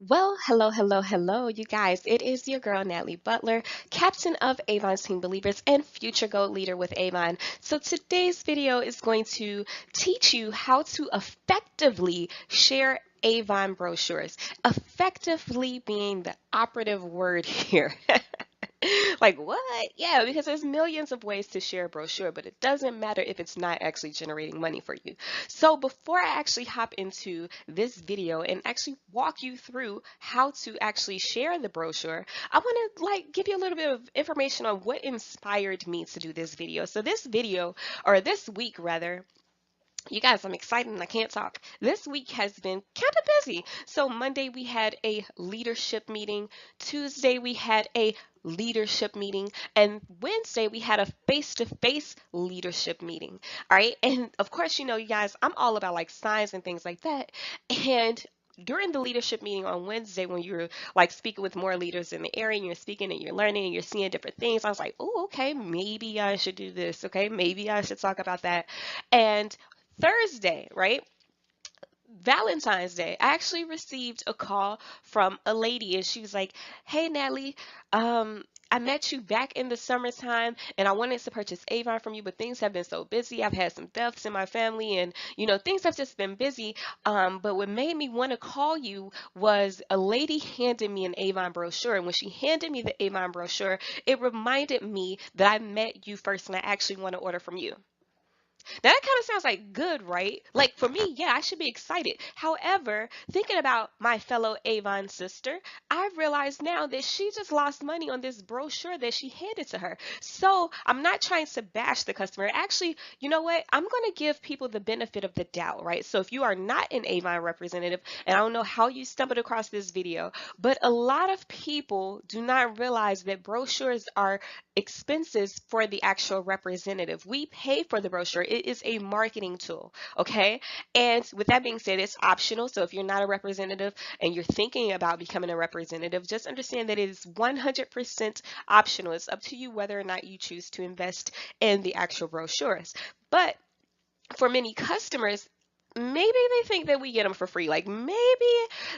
Well, hello, hello, hello, you guys. It is your girl, Natalie Butler, captain of Avon's Team Believers and future goal leader with Avon. So today's video is going to teach you how to effectively share Avon brochures. Effectively being the operative word here. Like what? Yeah, because there's millions of ways to share a brochure, but it doesn't matter if it's not actually generating money for you. So before I actually hop into this video and actually walk you through how to actually share the brochure, I want to give you a little bit of information on what inspired me to do this video. So this video, or this week rather, you guys, I'm excited and I can't talk. This week has been kind of busy. So Monday we had a leadership meeting. Tuesday we had a leadership meeting. And Wednesday we had a face-to-face leadership meeting. All right. And of course, you guys, I'm all about like signs and things like that. And during the leadership meeting on Wednesday, when you're like speaking with more leaders in the area and you're speaking and you're learning and you're seeing different things, I was like, oh, okay, maybe I should do this. Okay, maybe I should talk about that. And Thursday, right? Valentine's Day, I actually received a call from a lady and she was like, "Hey Natalie, I met you back in the summertime and I wanted to purchase Avon from you, but things have been so busy. I've had some deaths in my family and things have just been busy. But what made me want to call you was a lady handed me an Avon brochure. And when she handed me the Avon brochure, it reminded me that I met you first and I actually want to order from you." Now that kind of sounds like good, right? Like for me, yeah, I should be excited. However, thinking about my fellow Avon sister, I realize now that she just lost money on this brochure that she handed to her. So I'm not trying to bash the customer. Actually, you know what? I'm going to give people the benefit of the doubt, right? So if you are not an Avon representative, and I don't know how you stumbled across this video, but a lot of people do not realize that brochures are expenses for the actual representative. We pay for the brochure. It is a marketing tool, okay? And with that being said, it's optional. So if you're not a representative and you're thinking about becoming a representative, just understand that it is 100% optional. It's up to you whether or not you choose to invest in the actual brochures. But for many customers, maybe they think that we get them for free. Like maybe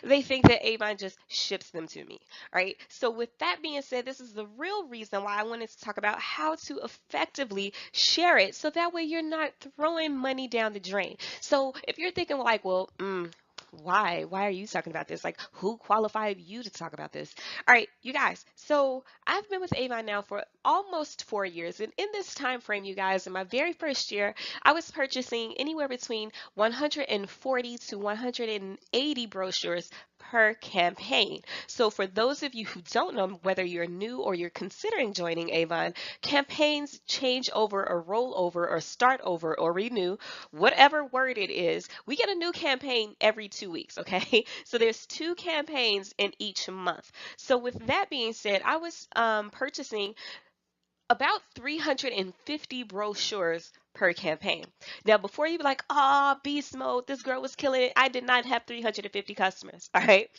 they think that Avon just ships them to me, right? So with that being said, this is the real reason why I wanted to talk about how to effectively share it so that way you're not throwing money down the drain. So if you're thinking like, well, why? Why are you talking about this? Like, who qualified you to talk about this? All right, you guys. So I've been with Avon now for almost 4 years, and in this time frame, you guys, in my very first year, I was purchasing anywhere between 140 to 180 brochures per campaign. So for those of you who don't know whether you're new or you're considering joining Avon, campaigns change over or roll over or start over or renew, whatever word it is. We get a new campaign every 2 weeks, okay? So there's two campaigns in each month. So with that being said, I was purchasing about 350 brochures per campaign. Now, before you be like, "Ah, beast mode, this girl was killing it," I did not have 350 customers. All right.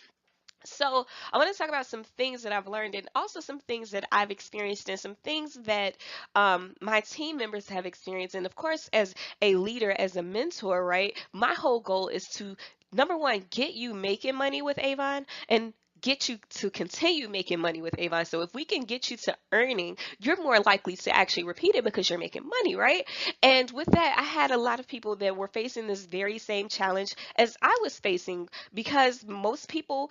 So I want to talk about some things that I've learned and also some things that I've experienced and some things that my team members have experienced. And of course, as a leader, as a mentor, right, my whole goal is to, number one, get you making money with Avon and get you to continue making money with Avon. So if we can get you to earning, you're more likely to actually repeat it because you're making money, right? And with that, I had a lot of people that were facing this very same challenge as I was facing because most people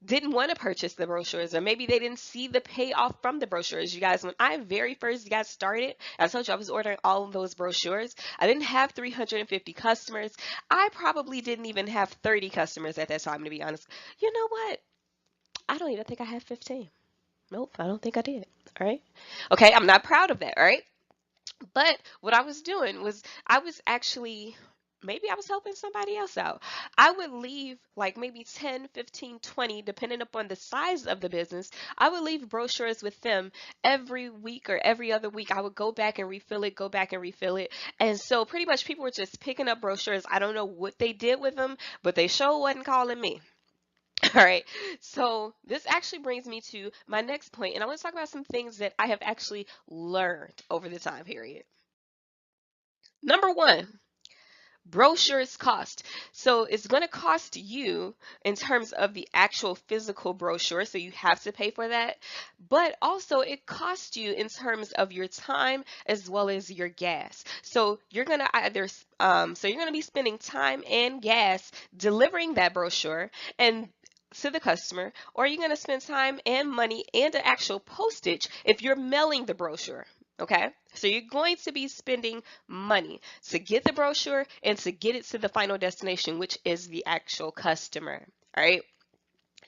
didn't want to purchase the brochures, or maybe they didn't see the payoff from the brochures. You guys, when I very first got started, I told you I was ordering all of those brochures. I didn't have 350 customers. I probably didn't even have 30 customers at that time, to be honest. You know what? I don't even think I had 15. Nope, I don't think I did. All right. Okay, I'm not proud of that. All right. But what I was doing was I was actually, maybe I was helping somebody else out. I would leave like maybe 10, 15, 20, depending upon the size of the business. I would leave brochures with them every week or every other week. I would go back and refill it, go back and refill it. And so pretty much people were just picking up brochures. I don't know what they did with them, but they sure wasn't calling me. All right. So this actually brings me to my next point, and I want to talk about some things that I have actually learned over the time period. Number one, Brochures cost. So it's going to cost you in terms of the actual physical brochure, so you have to pay for that. But also it costs you in terms of your time as well as your gas. So you're going to either so you're going to be spending time and gas delivering that brochure and to the customer, or you're going to spend time and money and the actual postage if you're mailing the brochure. Okay, so you're going to be spending money to get the brochure and to get it to the final destination, which is the actual customer. All right.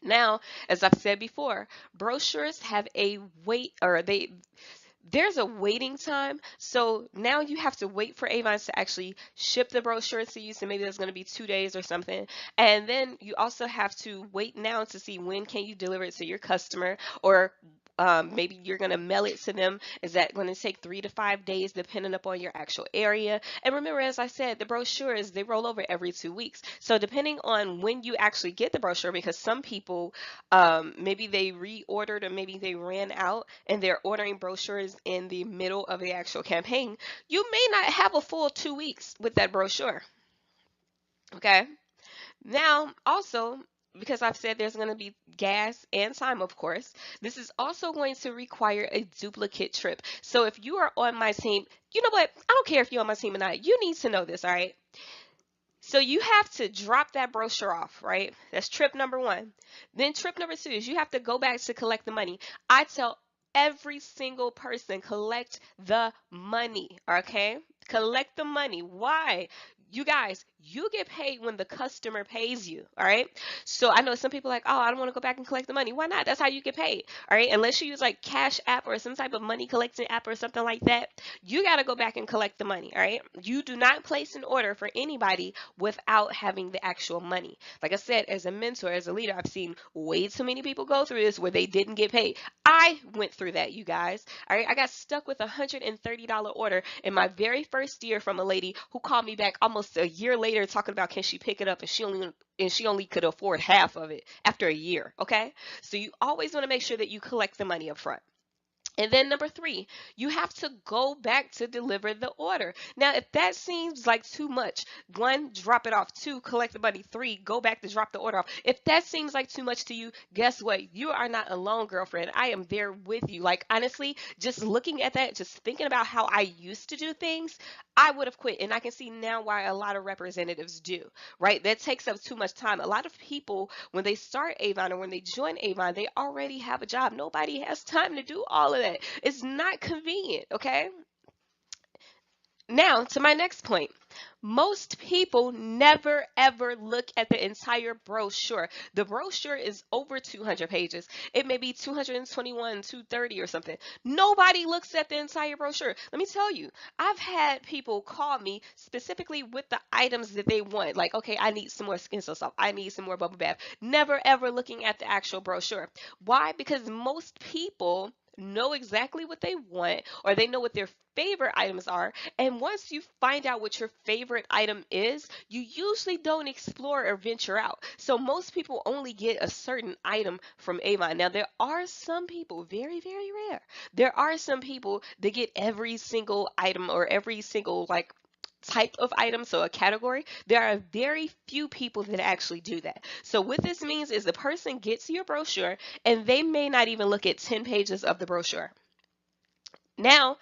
Now, as I've said before, brochures have a wait, or there's a waiting time. So now you have to wait for Avon to actually ship the brochure to you. So maybe that's going to be 2 days or something. And then you also have to wait now to see when can you deliver it to your customer, or maybe you're going to mail it to them. Is that going to take 3 to 5 days depending upon your actual area? And remember, as I said, the brochures, they roll over every 2 weeks. So depending on when you actually get the brochure, because some people maybe they reordered or maybe they ran out and they're ordering brochures in the middle of the actual campaign, you may not have a full 2 weeks with that brochure. Okay. Now, also, because I've said there's going to be gas and time, of course, this is also going to require a duplicate trip. So if you are on my team, you know what? I don't care if you're on my team or not. You need to know this, all right? So you have to drop that brochure off, right? That's trip number one. Then trip number two is you have to go back to collect the money. I tell every single person, collect the money, okay? Collect the money. Why? You guys, you get paid when the customer pays you, all right? So I know some people are like, oh, I don't want to go back and collect the money. Why not? That's how you get paid, all right? Unless you use like Cash App or some type of money collecting app or something like that, you got to go back and collect the money, all right? You do not place an order for anybody without having the actual money. Like I said, as a mentor, as a leader, I've seen way too many people go through this where they didn't get paid. I went through that, you guys. All right, I got stuck with a $130 order in my very first year from a lady who called me back almost a year later talking about can she pick it up, and she only could afford half of it after a year. Okay, so you always want to make sure that you collect the money up front. And then number three, you have to go back to deliver the order. Now, if that seems like too much, one, drop it off. Two, collect the money. Three, go back to drop the order off. If that seems like too much to you, guess what? You are not alone, girlfriend. I am there with you. Like, honestly, just looking at that, just thinking about how I used to do things, I would have quit. And I can see now why a lot of representatives do, right? That takes up too much time. A lot of people, when they start Avon or when they join Avon, they already have a job. Nobody has time to do all of that. It's not convenient, okay? Now, to my next point. Most people never ever look at the entire brochure. The brochure is over 200 pages. It may be 221, 230 or something. Nobody looks at the entire brochure. Let me tell you, I've had people call me specifically with the items that they want. Like, okay, I need some more skin cell soft. I need some more bubble bath. Never ever looking at the actual brochure. Why? Because most people know exactly what they want, or they know what their favorite items are, and once you find out what your favorite item is, you usually don't explore or venture out. So most people only get a certain item from Avon. Now there are some people, very, very rare, there are some people that get every single item or every single like type of item, so a category. There are very few people that actually do that. So what this means is the person gets your brochure and they may not even look at 10 pages of the brochure. Now,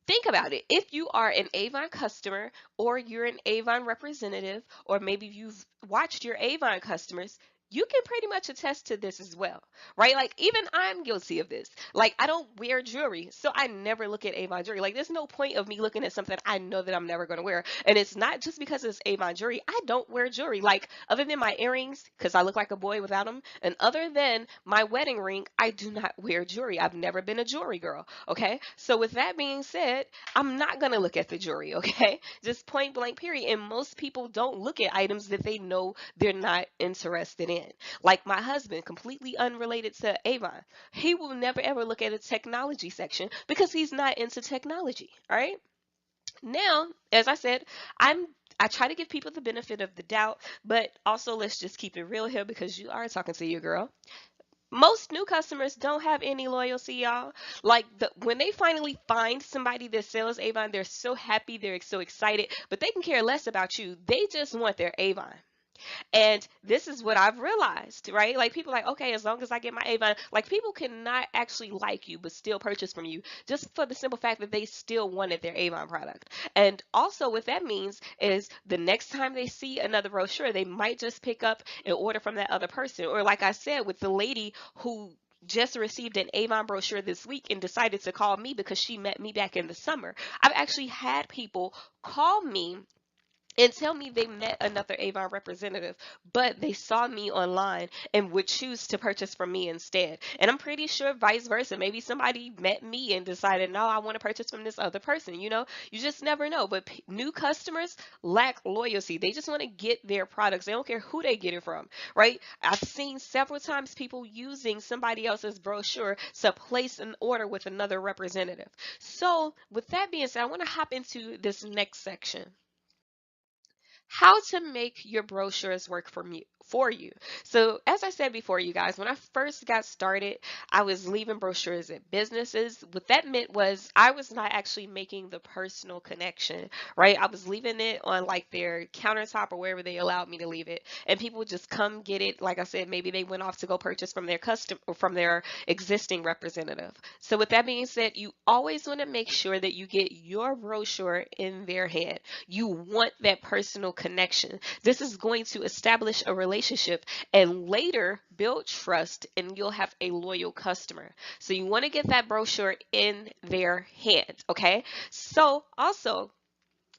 think about it. If you are an Avon customer, or you're an Avon representative, or maybe you've watched your Avon customers, you can pretty much attest to this as well, right? Like, even I'm guilty of this. Like, I don't wear jewelry, so I never look at Avon jewelry. Like, there's no point of me looking at something I know that I'm never going to wear. And it's not just because it's Avon jewelry. I don't wear jewelry. Like, other than my earrings, because I look like a boy without them, and other than my wedding ring, I do not wear jewelry. I've never been a jewelry girl, okay? So with that being said, I'm not going to look at the jewelry, okay? Just point blank, period. And most people don't look at items that they know they're not interested in. Like my husband, completely unrelated to Avon. He will never ever look at a technology section because he's not into technology, all right? Now, as I said, I try to give people the benefit of the doubt, but also let's just keep it real here because you are talking to your girl. Most new customers don't have any loyalty, y'all. Like when they finally find somebody that sells Avon, they're so happy, they're so excited, but they can care less about you. They just want their Avon. And this is what I've realized, right? Like people are like, okay, as long as I get my Avon, like people cannot actually like you but still purchase from you just for the simple fact that they still wanted their Avon product. And also what that means is the next time they see another brochure, they might just pick up and order from that other person. Or like I said, with the lady who just received an Avon brochure this week and decided to call me because she met me back in the summer. I've actually had people call me and tell me they met another Avon representative, but they saw me online and would choose to purchase from me instead. And I'm pretty sure vice versa. Maybe somebody met me and decided, no, I want to purchase from this other person. You know, you just never know. But new customers lack loyalty. They just want to get their products. They don't care who they get it from, right? I've seen several times people using somebody else's brochure to place an order with another representative. So with that being said, I want to hop into this next section. How to make your brochures work for you. So as I said before, you guys, when I first got started, I was leaving brochures at businesses. What that meant was I was not actually making the personal connection, right? I was leaving it on like their countertop or wherever they allowed me to leave it, and people would just come get it. Like I said, maybe they went off to go purchase from their custom or from their existing representative. So with that being said, you always want to make sure that you get your brochure in their hand. You want that personal connection. This is going to establish a relationship and later build trust, and you'll have a loyal customer. So you want to get that brochure in their hands, okay? So also,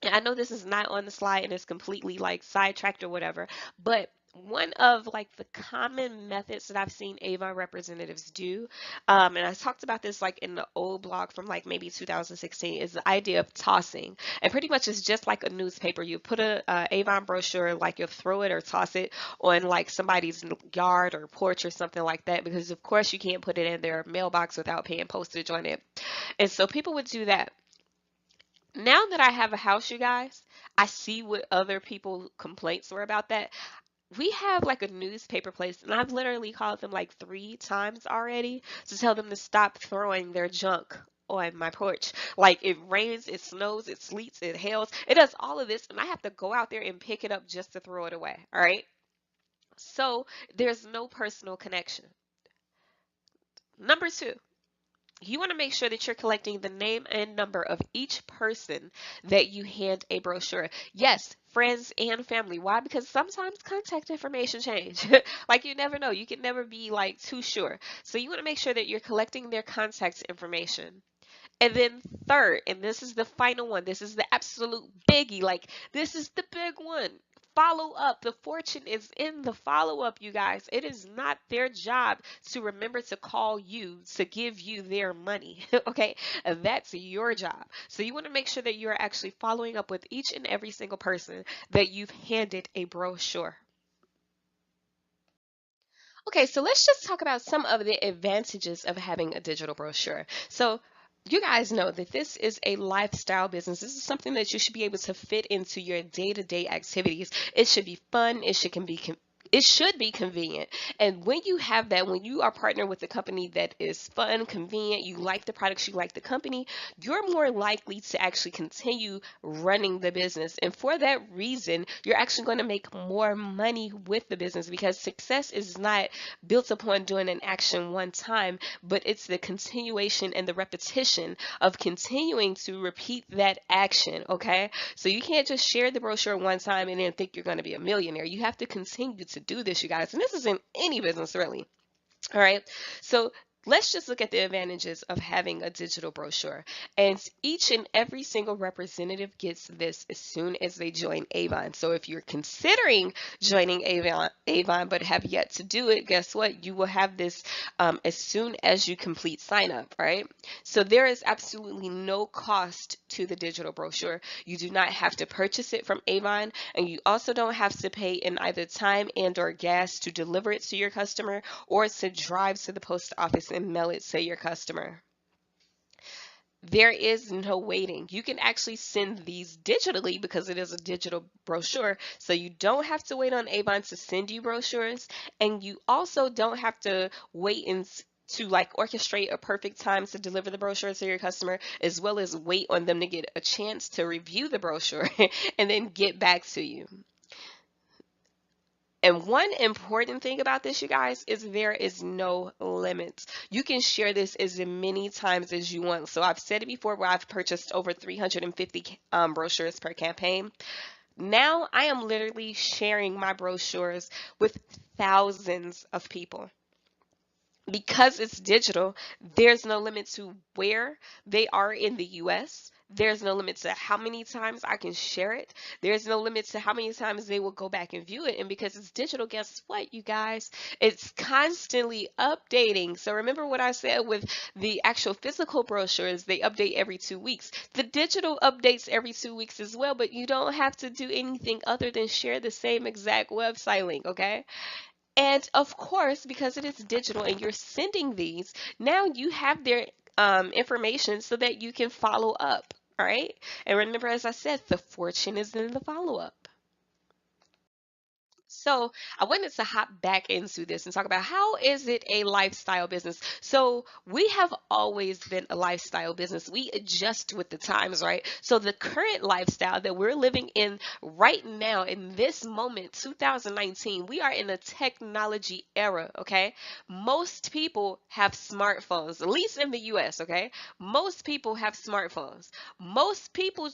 and I know this is not on the slide and it's completely like sidetracked or whatever, but one of like the common methods that I've seen Avon representatives do, and I talked about this like in the old blog from like maybe 2016, is the idea of tossing. And pretty much it's just like a newspaper. You put a Avon brochure, like you'll throw it or toss it on like somebody's yard or porch or something like that, because of course you can't put it in their mailbox without paying postage on it. And so people would do that. Now that I have a house, you guys, I see what other people complaints were about that. We have like a newspaper place, and I've literally called them like 3 times already to tell them to stop throwing their junk on my porch. Like it rains, it snows, it sleets, it hails, it does all of this, and I have to go out there and pick it up just to throw it away. All right. So there's no personal connection. Number two, you want to make sure that you're collecting the name and number of each person that you hand a brochure. Yes, friends and family. Why? Because sometimes contact information change. Like you never know. You can never be like too sure. So you want to make sure that you're collecting their contact information. And then third, and this is the final one, this is the absolute biggie, like this is the big one. Follow up. The fortune is in the follow up, you guys. It is not their job to remember to call you to give you their money. Okay, that's your job. So you want to make sure that you're actually following up with each and every single person that you've handed a brochure. Okay, so let's just talk about some of the advantages of having a digital brochure. So you guys know that this is a lifestyle business. This is something that you should be able to fit into your day-to-day activities. It should be fun. It should be convenient. And when you have that, when you are partnered with a company that is fun, convenient, you like the products, you like the company, you're more likely to actually continue running the business. And for that reason, you're actually going to make more money with the business, because success is not built upon doing an action one time, but it's the continuation and the repetition of continuing to repeat that action, okay? So you can't just share the brochure one time and then think you're going to be a millionaire. You have to continue to do this, you guys. And this is in any business, really. All right. So let's just look at the advantages of having a digital brochure. And each and every single representative gets this as soon as they join Avon. So if you're considering joining Avon but have yet to do it, guess what? You will have this as soon as you complete sign up, right? So there is absolutely no cost to the digital brochure. You do not have to purchase it from Avon, and you also don't have to pay in either time and or gas to deliver it to your customer, or to drive to the post office and mail it to your customer. There is no waiting. You can actually send these digitally because it is a digital brochure. So you don't have to wait on Avon to send you brochures. And you also don't have to wait to like orchestrate a perfect time to deliver the brochure to your customer, as well as wait on them to get a chance to review the brochure and then get back to you. And one important thing about this, you guys, is there is no limit. You can share this as many times as you want. So I've said it before where I've purchased over 350 brochures per campaign. Now I am literally sharing my brochures with thousands of people. Because it's digital, there's no limit to where they are in the US. There's no limit to how many times I can share it. There's no limit to how many times they will go back and view it. And because it's digital, guess what, you guys? It's constantly updating. So remember what I said with the actual physical brochures, they update every 2 weeks. The digital updates every 2 weeks as well, but you don't have to do anything other than share the same exact website link, okay? And of course, because it is digital and you're sending these, now you have their information so that you can follow up. All right. And remember, as I said, the fortune is in the follow up. So I wanted to hop back into this and talk about how is it a lifestyle business? So we have always been a lifestyle business. We adjust with the times, right? So the current lifestyle that we're living in right now in this moment, 2019, we are in a technology era, okay? Most people have smartphones, at least in the US, okay? Most people have smartphones. Most people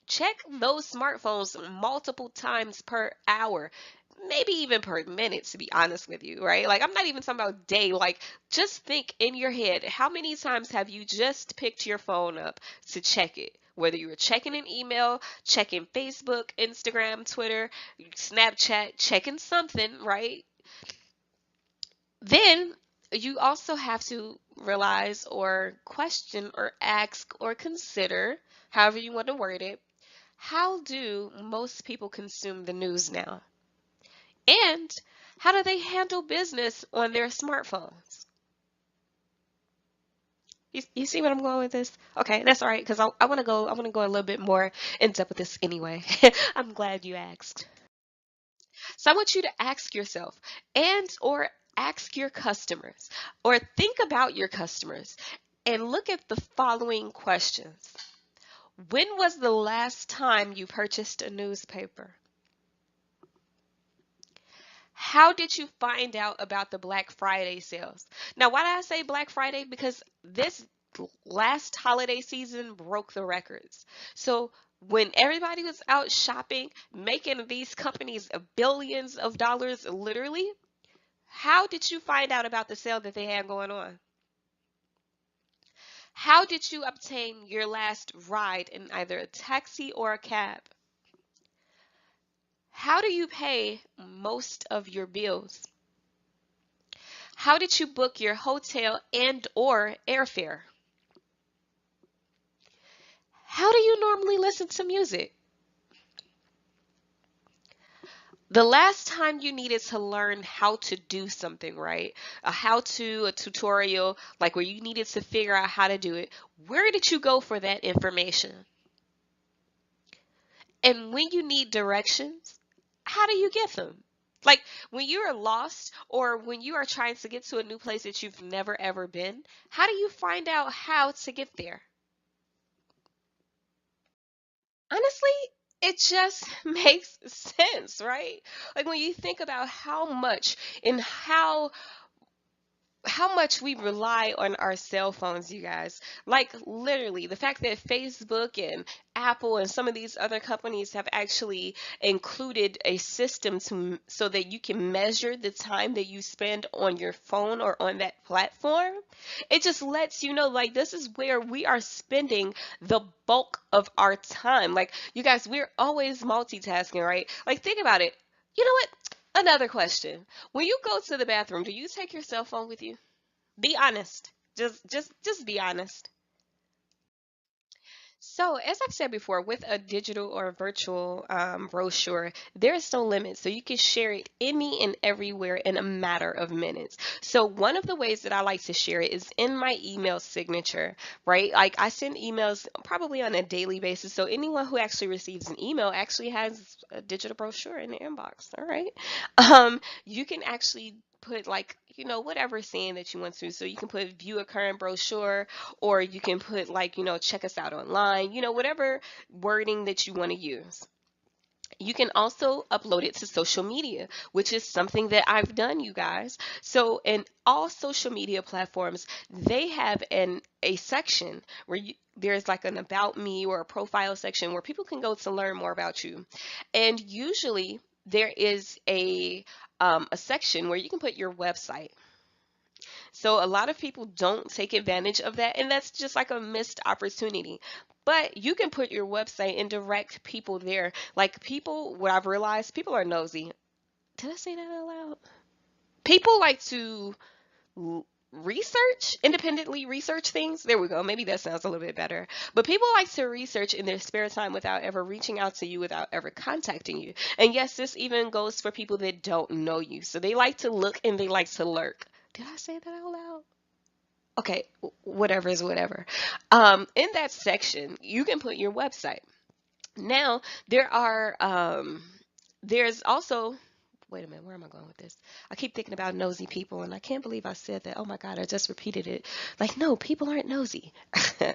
check those smartphones multiple times per hour, maybe even per minute, to be honest with you, right? Like, I'm not even talking about day. Like, just think in your head, how many times have you just picked your phone up to check it? Whether you were checking an email, checking Facebook, Instagram, Twitter, Snapchat, checking something, right? Then you also have to realize or question or ask or consider, however you want to word it, how do most people consume the news now? And how do they handle business on their smartphones? You see what I'm going with this? Okay, that's all right because I want to go a little bit more in depth with this anyway. I'm glad you asked. So I want you to ask yourself and or ask your customers or think about your customers and look at the following questions. When was the last time you purchased a newspaper? How did you find out about the Black Friday sales? Now, why did I say Black Friday? Because this last holiday season broke the records. So when everybody was out shopping, making these companies billions of dollars literally, how did you find out about the sale that they had going on? How did you obtain your last ride in either a taxi or a cab? How do you pay most of your bills? How did you book your hotel and or airfare? How do you normally listen to music? The last time you needed to learn how to do something, right? A how to, a tutorial, like where you needed to figure out how to do it, where did you go for that information? And when you need directions, how do you get them? Like when you are lost or when you are trying to get to a new place that you've never ever been, how do you find out how to get there? Honestly, it just makes sense, right? Like when you think about how much and how much we rely on our cell phones, you guys. Like literally, the fact that Facebook and Apple and some of these other companies have actually included a system to so that you can measure the time that you spend on your phone or on that platform. It just lets you know like this is where we are spending the bulk of our time. Like you guys, we're always multitasking, right? Like think about it. You know what? Another question. When you go to the bathroom, do you take your cell phone with you? Be honest. Just be honest. So, as I've said before, with a digital or virtual brochure, there is no limit. So, you can share it any and everywhere in a matter of minutes. So, one of the ways that I like to share it is in my email signature, right? Like, I send emails probably on a daily basis. So, anyone who actually receives an email actually has a digital brochure in their inbox. All right. You can actually put like whatever saying that you want to, so you can put view a current brochure, or you can put like check us out online, whatever wording that you want to use. You can also upload it to social media, which is something that I've done, you guys. So in all social media platforms, they have a section where there's like an about me or a profile section where people can go to learn more about you. And usually there is a section where you can put your website. So a lot of people don't take advantage of that, and that's just like a missed opportunity. But you can put your website and direct people there. Like people, what I've realized, people are nosy. Did I say that out loud? People like to independently research things. There we go. Maybe that sounds a little bit better. But people like to research in their spare time without ever reaching out to you, without ever contacting you. And yes, this even goes for people that don't know you. So they like to look and they like to lurk. Did I say that out loud? Okay, whatever is whatever. In that section, you can put your website. Now, there's also, wait a minute, where am I going with this? I keep thinking about nosy people, and I can't believe I said that. Oh my God, I just repeated it. Like, no, people aren't nosy.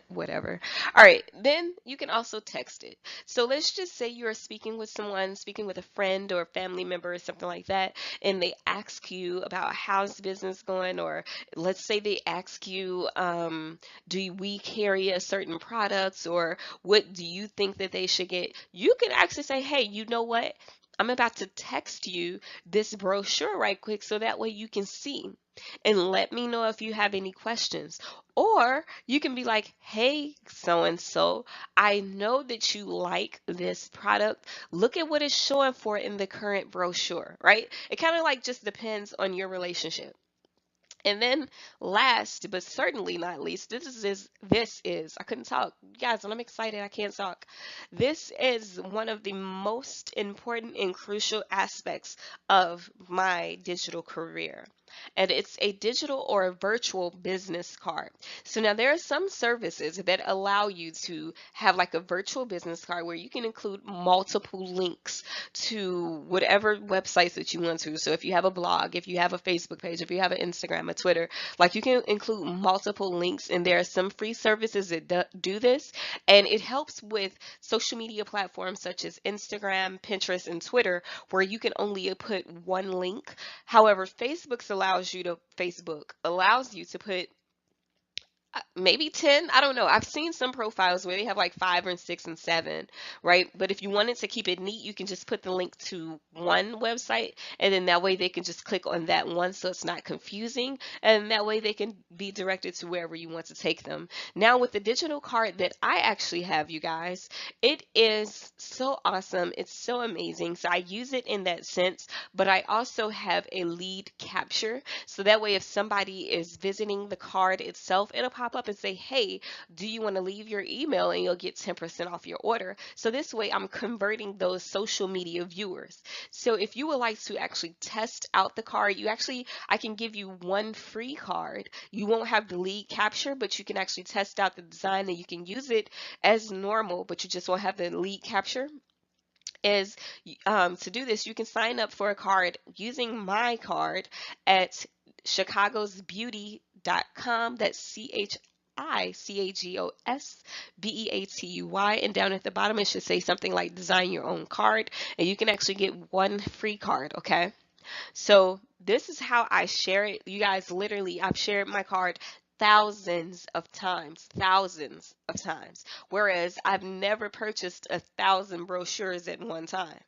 Whatever. All right, then you can also text it. So let's just say you're speaking with someone, speaking with a friend or a family member or something like that, and they ask you about how's business going, or let's say they ask you, do we carry a certain product, or what do you think that they should get? You can actually say, hey, you know what? I'm about to text you this brochure right quick so that way you can see and let me know if you have any questions. Or you can be like, hey, so and so, I know that you like this product. Look at what it's showing for in the current brochure, right? It kind of like just depends on your relationship. And then last but certainly not least, this is I couldn't talk. Guys, when I'm excited, I can't talk. This is one of the most important and crucial aspects of my digital career. And it's a digital or a virtual business card. So now there are some services that allow you to have like a virtual business card where you can include multiple links to whatever websites that you want to. So if you have a blog, if you have a Facebook page, if you have an Instagram, a Twitter, like you can include multiple links, and there are some free services that do this, and it helps with social media platforms such as Instagram, Pinterest, and Twitter, where you can only put one link. However, Facebook allows you to put maybe 10. I don't know. I've seen some profiles where they have like 5 and 6 and 7, right? But if you wanted to keep it neat, you can just put the link to one website, and then that way they can just click on that one so it's not confusing, and that way they can be directed to wherever you want to take them. Now with the digital card that I actually have, you guys, it is so awesome. It's so amazing. So I use it in that sense, but I also have a lead capture. So that way if somebody is visiting the card itself, it'll pop up and say, hey, do you want to leave your email, and you'll get 10% off your order. So this way I'm converting those social media viewers. So if you would like to actually test out the card, I can give you one free card. You won't have the lead capture, but you can actually test out the design, and you can use it as normal, but you just won't have the lead capture. Is To do this, you can sign up for a card using my card at chicagosbeauty.com. That's CHICAGOSBEATUY. And down at the bottom, it should say something like design your own card. And you can actually get one free card, okay? So this is how I share it. You guys, literally, I've shared my card thousands of times. Whereas I've never purchased 1,000 brochures at one time.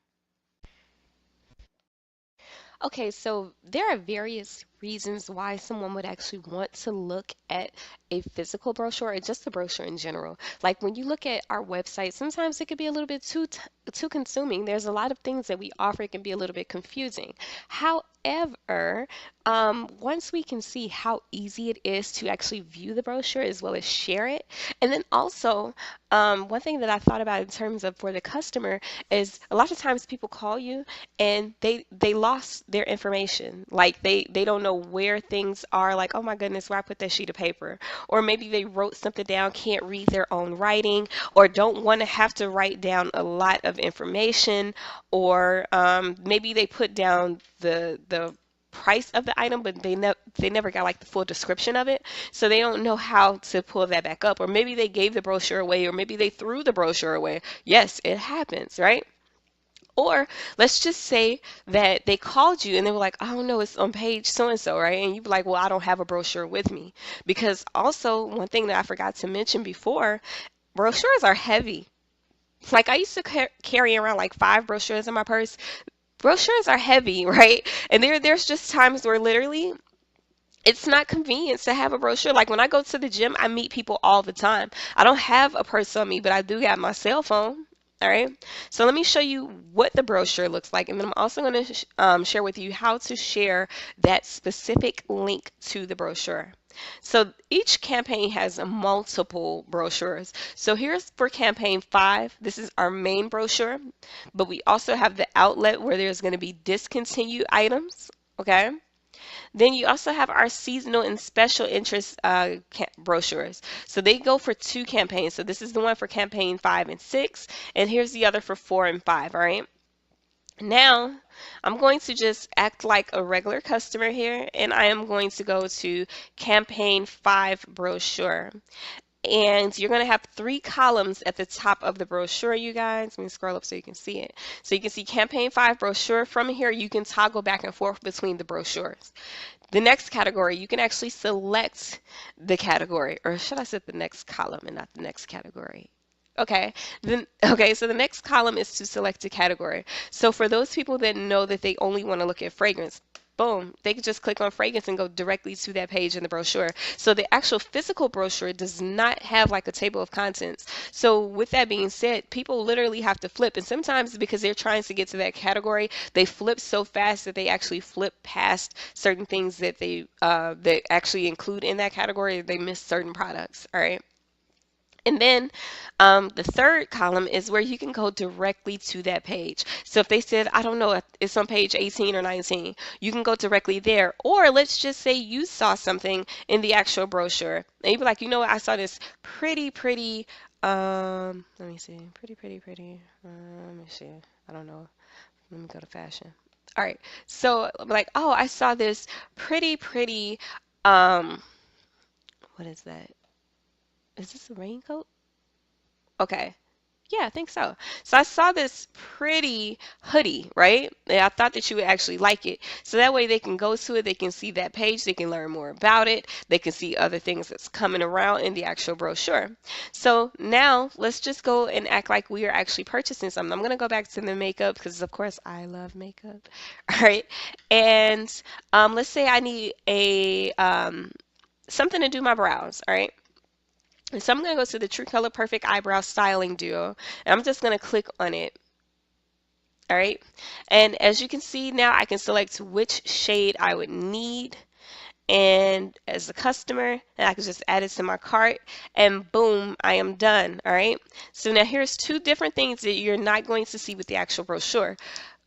Okay, so there are various reasons why someone would actually want to look at a physical brochure or just a brochure in general. Like when you look at our website, sometimes it could be a little bit too consuming. There's a lot of things that we offer, it can be a little bit confusing. However, once we can see how easy it is to actually view the brochure as well as share it, and then also one thing that I thought about in terms of for the customer is a lot of times people call you and they lost their information. Like they don't know where things are, like, oh my goodness, where I put that sheet of paper. Or maybe they wrote something down, can't read their own writing, or don't want to have to write down a lot of information, or maybe they put down the price of the item, but they never got like the full description of it, so they don't know how to pull that back up. Or maybe they gave the brochure away, or maybe they threw the brochure away. Yes, it happens, right? Or let's just say that they called you and they were like, I don't know, it's on page so and so, right? And you'd be like, well, I don't have a brochure with me. Because also, one thing that I forgot to mention before, brochures are heavy. Like I used to carry around like 5 brochures in my purse. Brochures are heavy, right? And there's just times where literally it's not convenient to have a brochure. Like when I go to the gym, I meet people all the time. I don't have a purse on me, but I do got my cell phone. All right. So let me show you what the brochure looks like. And then I'm also going to share with you how to share that specific link to the brochure. So each campaign has multiple brochures. So here's for campaign 5. This is our main brochure, but we also have the outlet where there's going to be discontinued items. Okay. Then you also have our seasonal and special interest brochures. So they go for 2 campaigns. So this is the one for campaign 5 and 6, and here's the other for 4 and 5, all right? Now, I'm going to just act like a regular customer here, and I am going to go to campaign 5 brochure. And you're going to have 3 columns at the top of the brochure, you guys. Let me scroll up so you can see it. So you can see campaign 5 brochure. From here, you can toggle back and forth between the brochures. The next category, you can actually select the category, or should I set the next column and not the next category? Okay, so the next column is to select a category. So for those people that know that they only want to look at fragrance, boom, they can just click on fragrance and go directly to that page in the brochure. So the actual physical brochure does not have like a table of contents. So with that being said, people literally have to flip, and sometimes because they're trying to get to that category, they flip so fast that they actually flip past certain things that they actually include in that category. They miss certain products. All right. And then the third column is where you can go directly to that page. So if they said, I don't know, it's on page 18 or 19, you can go directly there. Or let's just say you saw something in the actual brochure. And you'd be like, you know what, I saw this pretty, let me see, pretty, let me see, I don't know, let me go to fashion. All right, so I'm like, oh, I saw this pretty, what is that? Is this a raincoat? Okay. Yeah, I think so. So I saw this pretty hoodie, right? And I thought that you would actually like it. So that way they can go to it, they can see that page, they can learn more about it, they can see other things that's coming around in the actual brochure. So now let's just go and act like we are actually purchasing something. I'm going to go back to the makeup because of course I love makeup. All right. And let's say I need a something to do my brows, all right? So I'm going to go to the True Color Perfect Eyebrow Styling Duo, and I'm just going to click on it. All right. And as you can see now, I can select which shade I would need. And as a customer, and I can just add it to my cart, and boom, I am done. All right. So now here's 2 different things that you're not going to see with the actual brochure.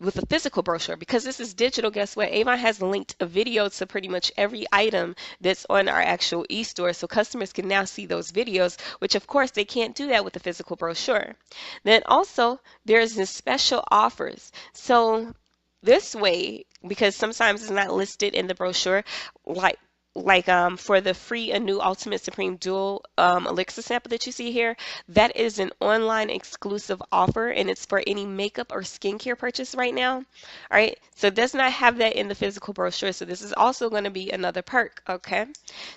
With a physical brochure, because this is digital, guess what? Avon has linked a video to pretty much every item that's on our actual e-store, so customers can now see those videos, which of course they can't do that with the physical brochure. Then also there's the special offers. So this way, because sometimes it's not listed in the brochure, like like for the free A New Ultimate Supreme Dual elixir sample that you see here, that is an online exclusive offer, and it's for any makeup or skincare purchase right now. All right, so it does not have that in the physical brochure, so this is also going to be another perk. Okay,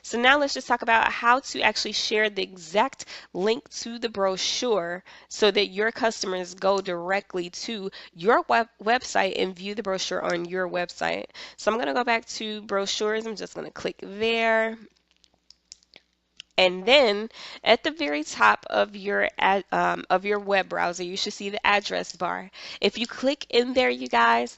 so now let's just talk about how to actually share the exact link to the brochure so that your customers go directly to your website and view the brochure on your website. So I'm going to go back to brochures. I'm just going to click there. And then at the very top of your web browser, you should see the address bar. If you click in there, you guys,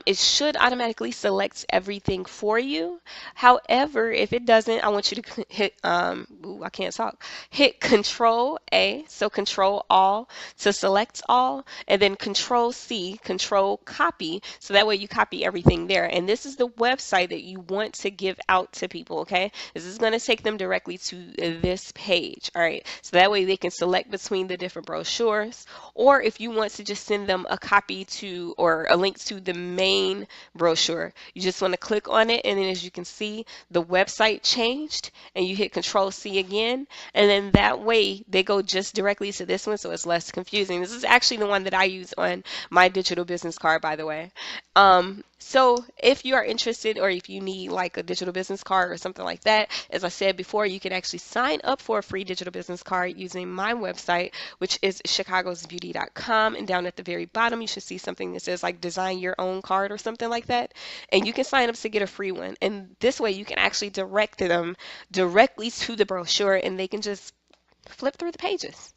it should automatically select everything for you. However, if it doesn't, I want you to hit, I can't talk, hit Control A, so Control All to select all, and then Control C, Control Copy, so that way you copy everything there. And this is the website that you want to give out to people, okay? This is going to take them directly to this page, all right? So that way they can select between the different brochures, or if you want to just send them a copy to or a link to the main brochure, you just want to click on it, and then as you can see, the website changed, and you hit Control C again, and then that way they go just directly to this one, so it's less confusing. This is actually the one that I use on my digital business card, by the way. So if you are interested, or if you need like a digital business card or something like that, as I said before, you can actually sign up for a free digital business card using my website, which is chicagosbeauty.com. And down at the very bottom, you should see something that says like design your own card or something like that. And you can sign up to get a free one. And this way you can actually direct them directly to the brochure, and they can just flip through the pages.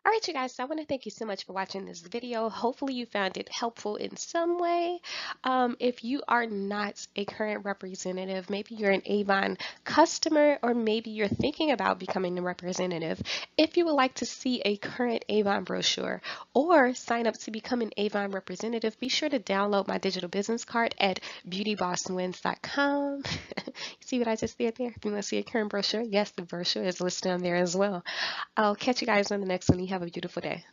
All right, you guys, so I want to thank you so much for watching this video. Hopefully you found it helpful in some way. If you are not a current representative, maybe you're an Avon customer, or maybe you're thinking about becoming a representative. If you would like to see a current Avon brochure or sign up to become an Avon representative, be sure to download my digital business card at beautybosswins.com. You see what I just did there? If you want to see a current brochure, yes, the brochure is listed on there as well. I'll catch you guys on the next one. You have a beautiful day.